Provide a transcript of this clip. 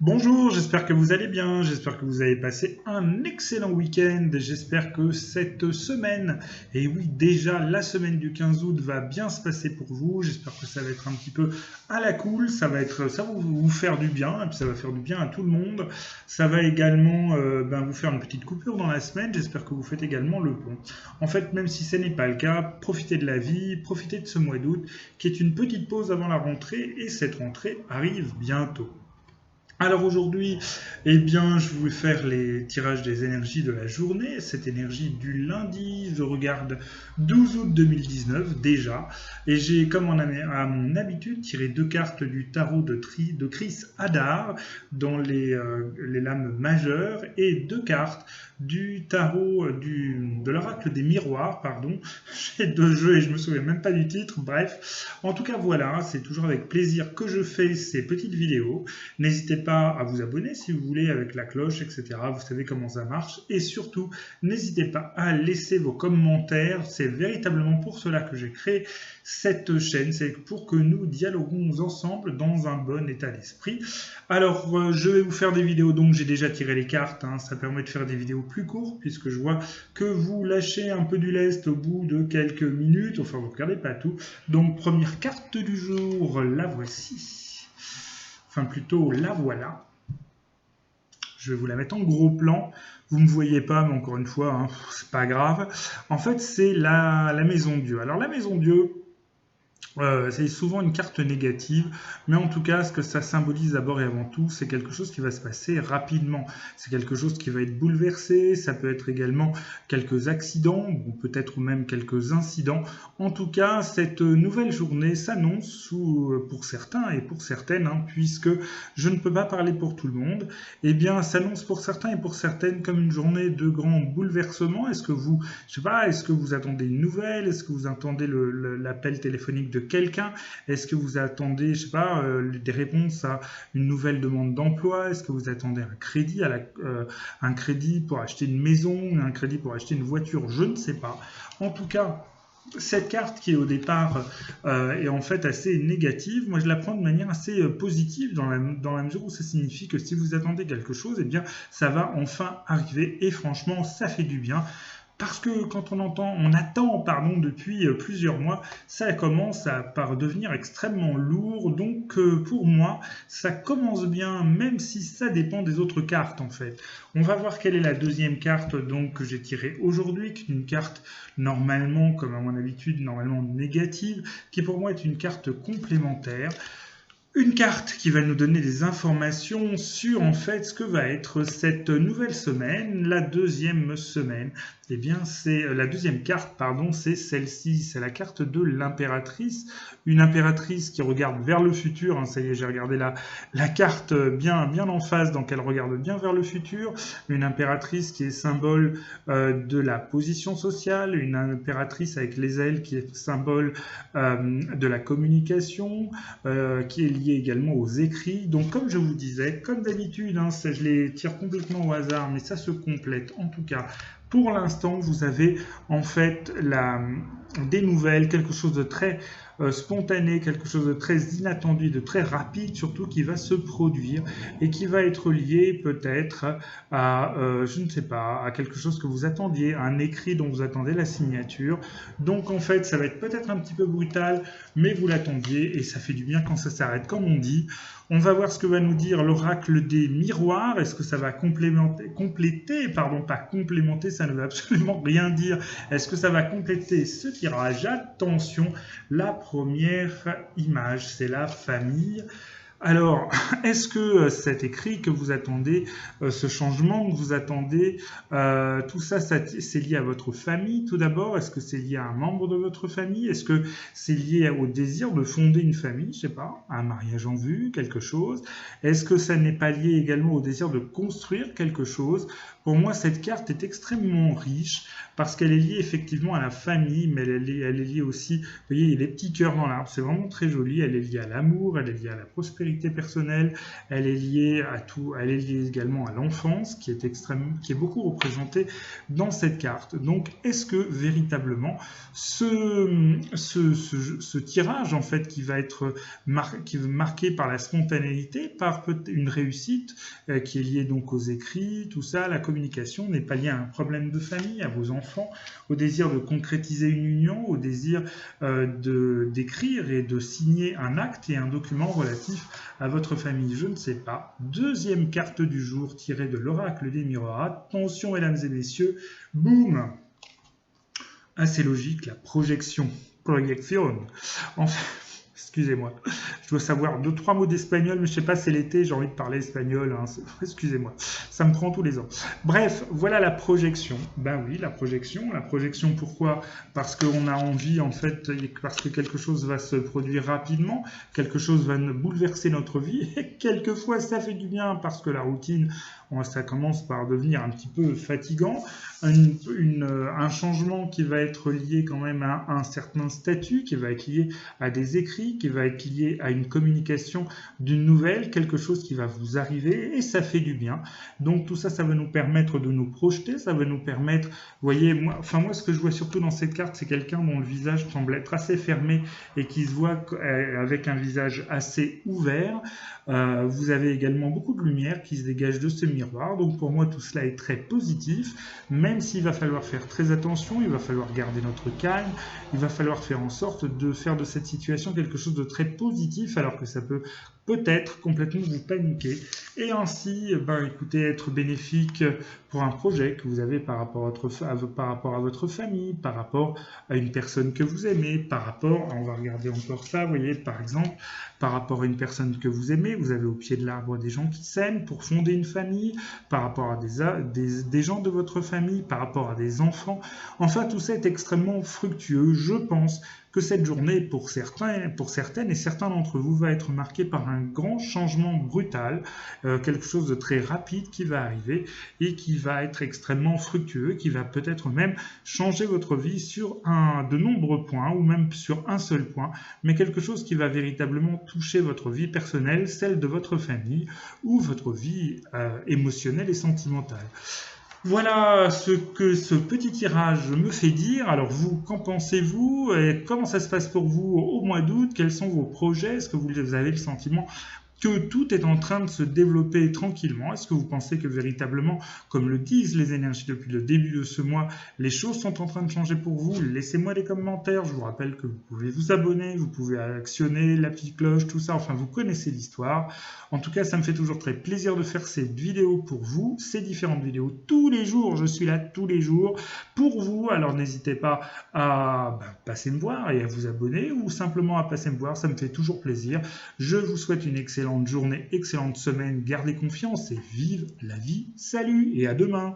Bonjour, j'espère que vous allez bien, j'espère que vous avez passé un excellent week-end, j'espère que cette semaine, et oui déjà la semaine du 15 août va bien se passer pour vous, j'espère que ça va être un petit peu à la cool, ça va vous faire du bien, et puis ça va faire du bien à tout le monde, ça va également vous faire une petite coupure dans la semaine, j'espère que vous faites également le pont. En fait, même si ce n'est pas le cas, profitez de la vie, profitez de ce mois d'août, qui est une petite pause avant la rentrée, et cette rentrée arrive bientôt. Alors aujourd'hui, eh bien, je vais faire les tirages des énergies de la journée. Cette énergie du lundi, je regarde 12 août 2019 déjà. Et j'ai, comme à mon habitude, tiré deux cartes du tarot de Chris Hadar dans les lames majeures et deux cartes du tarot de l'oracle des miroirs, pardon. J'ai deux jeux et je me souviens même pas du titre. Bref, en tout cas voilà, c'est toujours avec plaisir que je fais ces petites vidéos. N'hésitez pas à vous abonner si vous voulez avec la cloche, etc. Vous savez comment ça marche. Et surtout, n'hésitez pas à laisser vos commentaires. C'est véritablement pour cela que j'ai créé cette chaîne. C'est pour que nous dialoguons ensemble dans un bon état d'esprit. Alors, je vais vous faire des vidéos. Donc, j'ai déjà tiré les cartes. Ça permet de faire des vidéos plus courtes puisque je vois que vous lâchez un peu du lest au bout de quelques minutes. Enfin, vous ne regardez pas tout. Donc, première carte du jour, la voici. Enfin plutôt la voilà. Je vais vous la mettre en gros plan. Vous ne me voyez pas, mais encore une fois, c'est pas grave. En fait, c'est la maison Dieu. Alors la maison Dieu, c'est souvent une carte négative, mais en tout cas, ce que ça symbolise d'abord et avant tout, c'est quelque chose qui va se passer rapidement. C'est quelque chose qui va être bouleversé, ça peut être également quelques accidents, ou peut-être même quelques incidents. En tout cas, cette nouvelle journée s'annonce pour certains et pour certaines, puisque je ne peux pas parler pour tout le monde, eh bien, s'annonce pour certains et pour certaines comme une journée de grand bouleversement. Est-ce que vous, je sais pas, est-ce que vous attendez une nouvelle? Est-ce que vous attendez l'appel téléphonique de quelqu'un? Est-ce que vous attendez, je sais pas, des réponses à une nouvelle demande d'emploi? Est-ce que vous attendez un crédit un crédit pour acheter une maison, un crédit pour acheter une voiture? Je ne sais pas. En tout cas, cette carte qui au départ est en fait assez négative, moi je la prends de manière assez positive dans la mesure où ça signifie que si vous attendez quelque chose, eh bien ça va enfin arriver et franchement ça fait du bien. Parce que quand on attend depuis plusieurs mois, ça commence par devenir extrêmement lourd. Donc pour moi, ça commence bien, même si ça dépend des autres cartes en fait. On va voir quelle est la deuxième carte donc, que j'ai tirée aujourd'hui, qui est une carte normalement, comme à mon habitude, normalement négative, qui pour moi est une carte complémentaire. Une carte qui va nous donner des informations sur en fait ce que va être cette nouvelle semaine, la deuxième semaine. Eh bien, c'est la deuxième carte, pardon, c'est celle-ci, c'est la carte de l'impératrice, une impératrice qui regarde vers le futur. Ça y est, j'ai regardé la carte bien en face, donc elle regarde bien vers le futur. Une impératrice qui est symbole de la position sociale, une impératrice avec les ailes qui est symbole de la communication, qui est liée également aux écrits. Donc comme je vous disais, comme d'habitude, je les tire complètement au hasard, mais ça se complète en tout cas. Pour l'instant, vous avez en fait des nouvelles, quelque chose de très spontané, quelque chose de très inattendu, de très rapide surtout qui va se produire et qui va être lié peut-être à, je ne sais pas, à quelque chose que vous attendiez, à un écrit dont vous attendez la signature. Donc en fait, ça va être peut-être un petit peu brutal, mais vous l'attendiez et ça fait du bien quand ça s'arrête, comme on dit. On va voir ce que va nous dire l'oracle des miroirs. Est-ce que ça va pas complémenter, ça ne veut absolument rien dire. Est-ce que ça va compléter ce tirage? Attention, la première image, c'est la famille. Alors, est-ce que cet écrit que vous attendez, ce changement que vous attendez, tout ça, c'est lié à votre famille tout d'abord? Est-ce que c'est lié à un membre de votre famille? Est-ce que c'est lié au désir de fonder une famille? Je sais pas, un mariage en vue, quelque chose? Est-ce que ça n'est pas lié également au désir de construire quelque chose? Pour moi, cette carte est extrêmement riche parce qu'elle est liée effectivement à la famille, mais elle est liée aussi, vous voyez, il y a les petits cœurs dans l'arbre, c'est vraiment très joli, elle est liée à l'amour, elle est liée à la prospérité, prospérité personnelle, elle est liée à tout, elle est liée également à l'enfance qui est beaucoup représentée dans cette carte. Donc, est-ce que véritablement ce tirage en fait qui va être marqué par la spontanéité, par une réussite qui est liée donc aux écrits, tout ça, la communication n'est pas liée à un problème de famille, à vos enfants, au désir de concrétiser une union, au désir d'écrire et de signer un acte et un document relatif à votre famille, je ne sais pas. Deuxième carte du jour tirée de l'oracle des miroirs. Attention mesdames et messieurs, boum! Assez logique, la projection. Enfin, excusez-moi, je dois savoir 2-3 mots d'espagnol, mais je ne sais pas, c'est l'été, j'ai envie de parler espagnol, hein, excusez-moi, ça me prend tous les ans. Bref, voilà la projection. Ben oui, la projection pourquoi? Parce qu'on a envie, en fait, parce que quelque chose va se produire rapidement, quelque chose va bouleverser notre vie, et quelquefois ça fait du bien, parce que la routine, ça commence par devenir un petit peu fatigant, un changement qui va être lié quand même à un certain statut, qui va être lié à des écrits, qui va être lié à une communication d'une nouvelle, quelque chose qui va vous arriver, et ça fait du bien. Donc tout ça, ça va nous permettre de nous projeter, ça va nous permettre, vous voyez, moi ce que je vois surtout dans cette carte, c'est quelqu'un dont le visage semble être assez fermé et qui se voit avec un visage assez ouvert. Vous avez également beaucoup de lumière qui se dégage de ce miroir, donc pour moi tout cela est très positif, même s'il va falloir faire très attention, il va falloir garder notre calme, il va falloir faire en sorte de faire de cette situation quelque chose de très positif, alors que ça peut peut-être complètement vous paniquer, et ainsi, écoutez, être bénéfique pour un projet que vous avez par rapport à votre famille, par rapport à une personne que vous aimez, par rapport, on va regarder encore ça, vous voyez, par exemple, par rapport à une personne que vous aimez, vous avez au pied de l'arbre des gens qui s'aiment pour fonder une famille, par rapport à des gens de votre famille, par rapport à des enfants, enfin tout ça est extrêmement fructueux, je pense que cette journée, pour certaines et certains d'entre vous, va être marquée par un grand changement brutal, quelque chose de très rapide qui va arriver et qui va être extrêmement fructueux, qui va peut-être même changer votre vie sur de nombreux points ou même sur un seul point, mais quelque chose qui va véritablement toucher votre vie personnelle, celle de votre famille ou votre vie émotionnelle et sentimentale. Voilà ce que ce petit tirage me fait dire. Alors vous, qu'en pensez-vous? Et comment ça se passe pour vous au mois d'août? Quels sont vos projets? Est-ce que vous avez le sentiment que tout est en train de se développer tranquillement? Est-ce que vous pensez que véritablement, comme le disent les énergies depuis le début de ce mois, les choses sont en train de changer pour vous? Laissez-moi des commentaires. Je vous rappelle que vous pouvez vous abonner, vous pouvez actionner la petite cloche, tout ça. Enfin, vous connaissez l'histoire. En tout cas, ça me fait toujours très plaisir de faire cette vidéo pour vous, ces différentes vidéos tous les jours. Je suis là tous les jours pour vous. Alors, n'hésitez pas à passer me voir et à vous abonner ou simplement à passer me voir. Ça me fait toujours plaisir. Je vous souhaite une excellente journée, excellente semaine, gardez confiance et vive la vie. Salut et à demain.